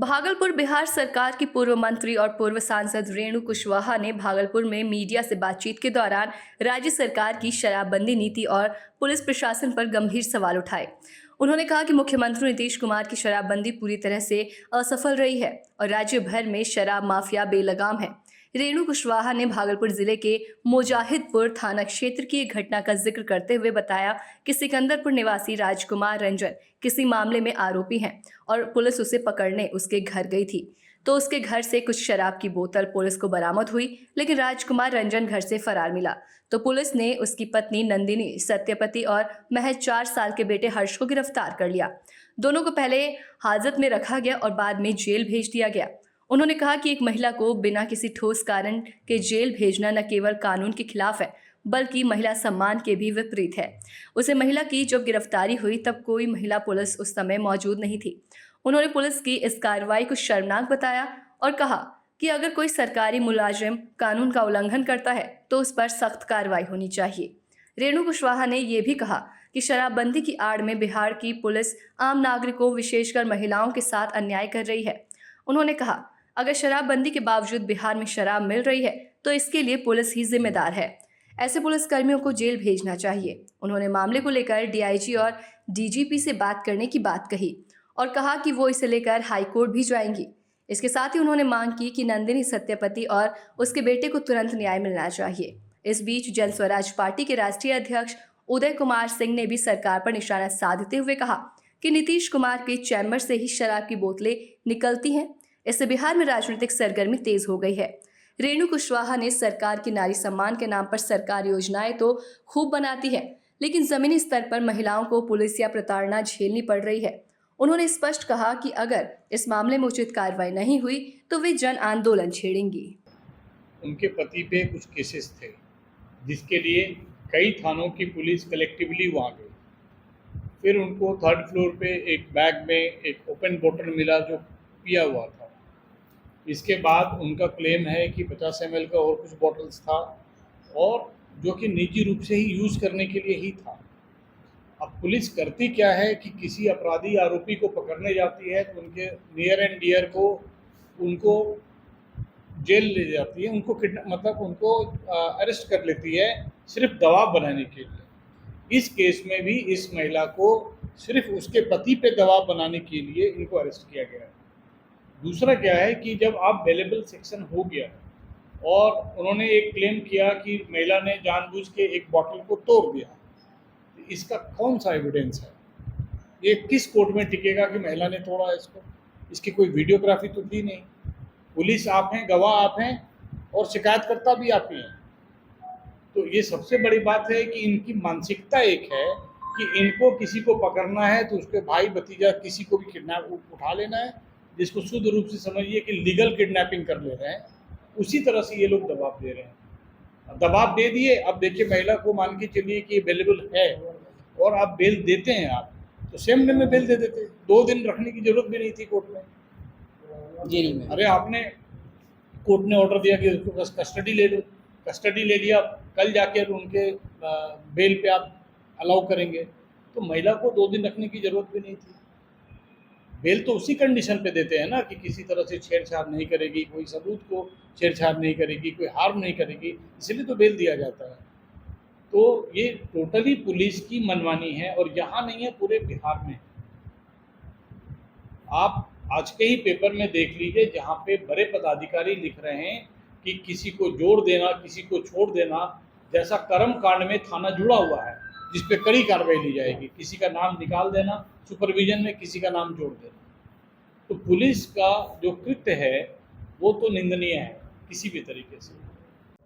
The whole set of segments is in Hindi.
भागलपुर बिहार सरकार की पूर्व मंत्री और पूर्व सांसद रेणु कुशवाहा ने भागलपुर में मीडिया से बातचीत के दौरान राज्य सरकार की शराबबंदी नीति और पुलिस प्रशासन पर गंभीर सवाल उठाए। उन्होंने कहा कि मुख्यमंत्री नीतीश कुमार की शराबबंदी पूरी तरह से असफल रही है और राज्य भर में शराब माफिया बेलगाम है। रेणु कुशवाहा ने भागलपुर जिले के मुजाहिदपुर थाना क्षेत्र की एक घटना का जिक्र करते हुए बताया कि सिकंदरपुर निवासी राजकुमार रंजन किसी मामले में आरोपी हैं और पुलिस उसे पकड़ने उसके घर गई थी तो उसके घर से कुछ शराब की बोतल पुलिस को बरामद हुई, लेकिन राजकुमार रंजन घर से फरार मिला तो पुलिस ने उसकी पत्नी नंदिनी, सत्यपति और महज 4 साल के बेटे हर्ष को गिरफ्तार कर लिया। दोनों को पहले हाजत में रखा गया और बाद में जेल भेज दिया गया। उन्होंने कहा कि एक महिला को बिना किसी ठोस कारण के जेल भेजना न केवल कानून के खिलाफ है बल्कि महिला सम्मान के भी विपरीत है। उसे महिला की जब गिरफ्तारी हुई तब कोई महिला पुलिस उस समय मौजूद नहीं थी। उन्होंने पुलिस की इस कार्रवाई को शर्मनाक बताया और कहा कि अगर कोई सरकारी मुलाजिम कानून का उल्लंघन करता है तो उस पर सख्त कार्रवाई होनी चाहिए। रेणु कुशवाहा ने यह भी कहा कि शराबबंदी की आड़ में बिहार की पुलिस आम नागरिकों विशेषकर महिलाओं के साथ अन्याय कर रही है। उन्होंने कहा, अगर शराबबंदी के बावजूद बिहार में शराब मिल रही है तो इसके लिए पुलिस ही जिम्मेदार है। ऐसे पुलिसकर्मियों को जेल भेजना चाहिए। उन्होंने मामले को लेकर डीआईजी और डीजीपी से बात करने की बात कही और कहा कि वो इसे लेकर हाईकोर्ट भी जाएंगी। इसके साथ ही उन्होंने मांग की कि नंदिनी, सत्यपति और उसके बेटे को तुरंत न्याय मिलना चाहिए। इस बीच जन स्वराज पार्टी के राष्ट्रीय अध्यक्ष उदय कुमार सिंह ने भी सरकार पर निशाना साधते हुए कहा कि नीतीश कुमार के चैम्बर से ही शराब की बोतलें निकलती हैं। इससे बिहार में राजनीतिक सरगर्मी तेज हो गई है। रेणु कुशवाहा ने सरकार की नारी सम्मान के नाम पर सरकार योजनाएं तो खूब बनाती है, लेकिन जमीनी स्तर पर महिलाओं को पुलिस या प्रताड़ना झेलनी पड़ रही है। उन्होंने स्पष्ट कहा कि अगर इस मामले में उचित कार्रवाई नहीं हुई तो वे जन आंदोलन छेड़ेंगी। उनके पति पे कुछ केसेस थे जिसके लिए कई थानों की पुलिस कलेक्टिवली वहाँ गई। फिर उनको 3rd फ्लोर पे एक बैग में एक ओपन बोतल मिला जो पिया हुआ था। इसके बाद उनका क्लेम है कि 50 ml का और कुछ बॉटल्स था और जो कि निजी रूप से ही यूज़ करने के लिए ही था। अब पुलिस करती क्या है कि किसी अपराधी आरोपी को पकड़ने जाती है तो उनके नियर एंड डियर को उनको जेल ले जाती है, उनको मतलब उनको अरेस्ट कर लेती है सिर्फ दबाव बनाने के लिए। इस केस में भी इस महिला को सिर्फ उसके पति पे दबाव बनाने के लिए इनको अरेस्ट किया गया है। दूसरा क्या है कि जब आप अवेलेबल सेक्शन हो गया और उन्होंने एक क्लेम किया कि महिला ने जानबूझ के एक बॉटल को तोड़ दिया, तो इसका कौन सा एविडेंस है? ये किस कोर्ट में टिकेगा कि महिला ने तोड़ा है इसको? इसकी कोई वीडियोग्राफी तो थी नहीं। पुलिस आप हैं, गवाह आप हैं और शिकायतकर्ता भी आप ही हैं। तो ये सबसे बड़ी बात है कि इनकी मानसिकता एक है कि इनको किसी को पकड़ना है तो उसके भाई भतीजा किसी को भी किडनैप उठा लेना है, जिसको शुद्ध रूप से समझिए कि लीगल किडनैपिंग कर ले रहे हैं। उसी तरह से ये लोग दबाव दे रहे हैं। दबाव दे दिए, अब देखिए महिला को मान के चलिए कि अवेलेबल है और आप बेल देते हैं, आप तो सेम डे में बेल दे देते। 2 दिन रखने की जरूरत भी नहीं थी कोर्ट में, जेल में। अरे आपने कोर्ट ने ऑर्डर दिया कि उसको बस कस्टडी ले लो, कस्टडी ले लिया, कल जाके उनके बेल पे आप अलाउ करेंगे, तो महिला को 2 दिन रखने की जरूरत भी नहीं थी। बेल तो उसी कंडीशन पे देते हैं ना कि किसी तरह से छेड़छाड़ नहीं करेगी, कोई सबूत को छेड़छाड़ नहीं करेगी, कोई हार्म नहीं करेगी, इसलिए तो बेल दिया जाता है। तो ये टोटली पुलिस की मनमानी है और यहाँ नहीं है, पूरे बिहार में। आप आज के ही पेपर में देख लीजिए जहाँ पे बड़े पदाधिकारी लिख रहे हैं कि किसी को जोड़ देना, किसी को छोड़ देना, जैसा कर्म कांड में थाना जुड़ा हुआ है जिस पे कड़ी कार्रवाई ली जाएगी। किसी का नाम निकाल देना सुपरविजन में, किसी का नाम जोड़ देना। तो पुलिस का जो कृत्य है वो तो निंदनीय है किसी भी तरीके से।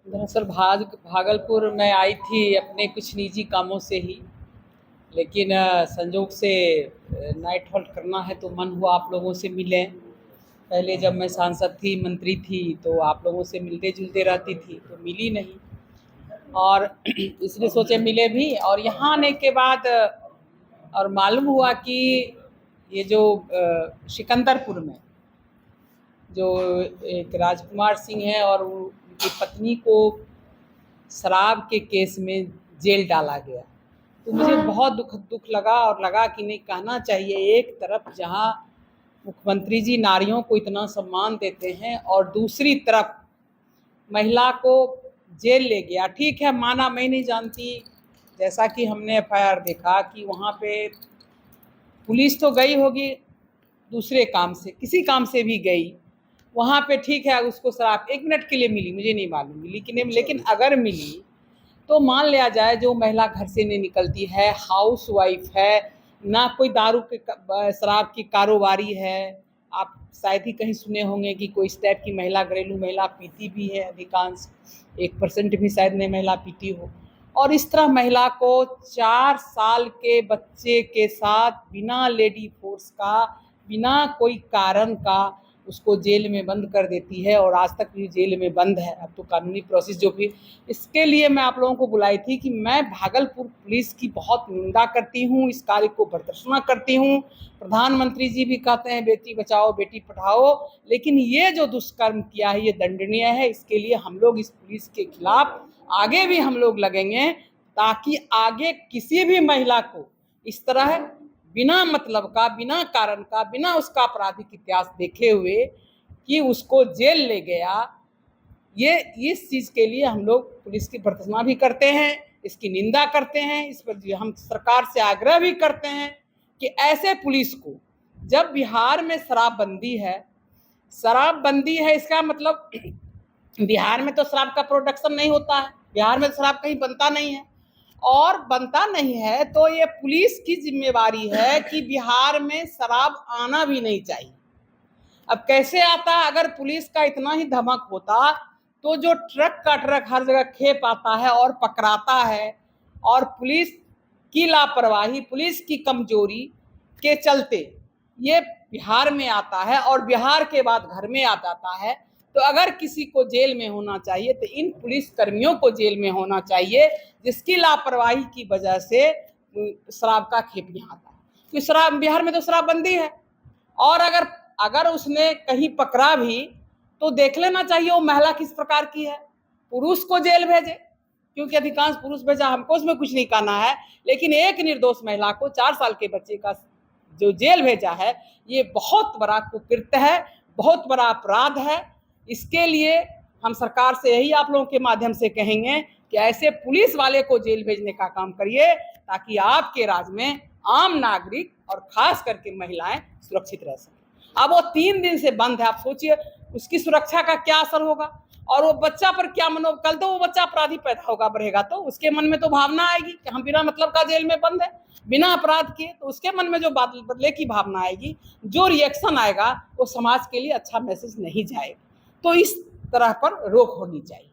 दरअसल भागलपुर में आई थी अपने कुछ निजी कामों से ही, लेकिन संजोग से नाइट हॉल्ट करना है तो मन हुआ आप लोगों से मिलें। पहले जब मैं सांसद थी, मंत्री थी, तो आप लोगों से मिलते जुलते रहती थी, तो मिली नहीं और इसलिए सोचे मिले भी। और यहाँ आने के बाद और मालूम हुआ कि ये जो सिकंदरपुर में जो एक राजकुमार सिंह है और उनकी पत्नी को शराब के केस में जेल डाला गया, तो मुझे बहुत दुख लगा और लगा कि नहीं, कहना चाहिए। एक तरफ जहां मुख्यमंत्री जी नारियों को इतना सम्मान देते हैं और दूसरी तरफ महिला को जेल ले गया। ठीक है, माना, मैं नहीं जानती, जैसा कि हमने एफआईआर देखा कि वहाँ पे पुलिस तो गई होगी दूसरे काम से, किसी काम से भी गई वहाँ पे, ठीक है, उसको शराब 1 मिनट के लिए मिली, मुझे नहीं मालूम मिली कि नहीं, लेकिन अगर मिली तो मान लिया जाए जो महिला घर से नहीं निकलती है, हाउस वाइफ है, ना कोई दारू के शराब की कारोबारी है। आप शायद ही कहीं सुने होंगे कि कोई इस टाइप की महिला, घरेलू महिला पीती भी है, अधिकांश 1% भी शायद नहीं महिला पीती हो। और इस तरह महिला को 4 साल के बच्चे के साथ बिना लेडी फोर्स का, बिना कोई कारण का उसको जेल में बंद कर देती है और आज तक भी जेल में बंद है। अब तो कानूनी प्रोसेस जो भी, इसके लिए मैं आप लोगों को बुलाई थी कि मैं भागलपुर पुलिस की बहुत निंदा करती हूँ, इस कार्य को बर्दाश्त करती हूँ। प्रधानमंत्री जी भी कहते हैं बेटी बचाओ बेटी पढ़ाओ, लेकिन ये जो दुष्कर्म किया है ये दंडनीय है। इसके लिए हम लोग इस पुलिस के खिलाफ आगे भी हम लोग लगेंगे, ताकि आगे किसी भी महिला को इस तरह बिना मतलब का, बिना कारण का, बिना उसका आपराधिक इतिहास देखे हुए कि उसको जेल ले गया, ये इस चीज़ के लिए हम लोग पुलिस की भर्त्सना भी करते हैं, इसकी निंदा करते हैं। इस पर हम सरकार से आग्रह भी करते हैं कि ऐसे पुलिस को, जब बिहार में शराबबंदी है, इसका मतलब बिहार में तो शराब का प्रोडक्शन नहीं होता है, बिहार में शराब कहीं बनता नहीं है, और बनता नहीं है तो ये पुलिस की जिम्मेवारी है कि बिहार में शराब आना भी नहीं चाहिए। अब कैसे आता है? अगर पुलिस का इतना ही धमक होता तो जो ट्रक का ट्रक हर जगह खेप आता है और पकड़ाता है, और पुलिस की लापरवाही, पुलिस की कमजोरी के चलते ये बिहार में आता है और बिहार के बाद घर में आ जाता है। तो अगर किसी को जेल में होना चाहिए तो इन पुलिस कर्मियों को जेल में होना चाहिए, जिसकी लापरवाही की वजह से शराब का खेप यहाँ आता है। क्योंकि शराब, बिहार में तो शराबबंदी है, और अगर उसने कहीं पकड़ा भी तो देख लेना चाहिए वो महिला किस प्रकार की है, पुरुष को जेल भेजे, क्योंकि अधिकांश पुरुष भेजा, हमको उसमें कुछ नहीं कहना है, लेकिन एक निर्दोष महिला को 4 साल के बच्चे का जो जेल भेजा है, ये बहुत बड़ा कुकृत्य है, बहुत बड़ा अपराध है। इसके लिए हम सरकार से यही आप लोगों के माध्यम से कहेंगे कि ऐसे पुलिस वाले को जेल भेजने का काम करिए, ताकि आपके राज्य में आम नागरिक और खास करके महिलाएं सुरक्षित रह सकें। अब वो 3 दिन से बंद है, आप सोचिए उसकी सुरक्षा का क्या असर होगा, और वो बच्चा पर क्या कल तो वो बच्चा अपराधी पैदा होगा, बढ़ेगा तो उसके मन में तो भावना आएगी कि हम बिना मतलब का जेल में बंद है, बिना अपराध किए, तो उसके मन में जो बदले की भावना आएगी, जो रिएक्शन आएगा, वो समाज के लिए अच्छा मैसेज नहीं जाएगा। तो इस तरह पर रोक होनी चाहिए।